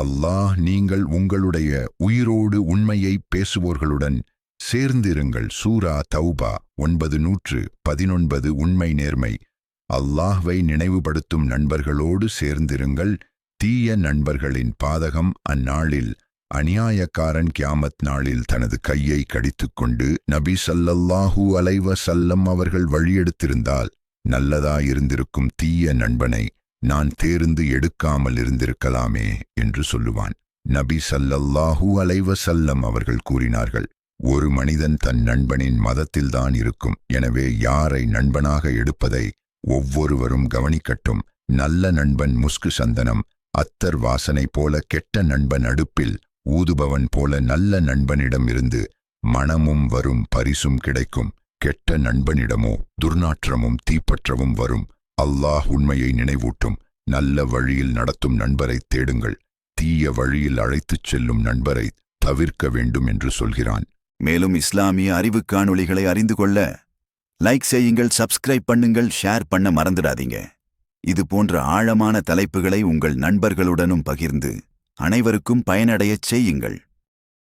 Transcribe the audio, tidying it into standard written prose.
அல்லாஹ் நீங்கள் உங்களுடைய உயிரோடு உண்மையை பேசுவோர்களுடன் சேர்ந்திருங்கள். சூரா தௌபா 919. உண்மை நேர்மை. அல்லாஹ்வை நினைவுபடுத்தும் நண்பர்களோடு சேர்ந்திருங்கள். தீய நண்பர்களின் பாதகம் அந்நாளில் அநியாயக்காரன் கியாமத் நாளில் தனது கையை கடித்துக்கொண்டு நபி ஸல்லல்லாஹு அலைஹி வஸல்லம் அவர்கள் வழியெடுத்திருந்தால் நல்லதாயிருந்திருக்கும், தீய நண்பனை நான் தேர்ந்து எடுக்காமல் இருந்திருக்கலாமே என்று சொல்லுவான். நபி ஸல்லல்லாஹு அலைஹி வஸல்லம் அவர்கள் கூறினார்கள், ஒரு மனிதன் தன் நண்பனின் மதத்தில்தான் இருக்கும். எனவே யாரை நண்பனாக எடுப்பதை ஒவ்வொருவரும் கவனிக்கட்டும். நல்ல நண்பன் முஸ்கு சந்தனம் அத்தர் வாசனை போல, கெட்ட நண்பன் அடுப்பில் ஊதுபவன் போல. நல்ல நண்பனிடமிருந்து மணமும் வரும், பரிசும் கிடைக்கும். கெட்ட நண்பனிடமோ துர்நாற்றமும் தீப்பற்றவும் வரும். அல்லாஹ் உண்மையை நினைவூட்டும். நல்ல வழியில் நடத்தும் நண்பரை தேடுங்கள். தீய வழியில் அழைத்துச் செல்லும் நண்பரை தவிர்க்க வேண்டும் என்று சொல்கிறான். மேலும் இஸ்லாமிய அறிவு காணொளிகளை அறிந்து கொள்ள லைக் செய்யுங்கள், சப்ஸ்கிரைப் பண்ணுங்கள், ஷேர் பண்ண மறந்துடாதீங்க. இது போன்ற ஆழமான தலைப்புகளை உங்கள் நண்பர்களுடனும் பகிர்ந்து அனைவருக்கும் பயனடையச் செய்யுங்கள்.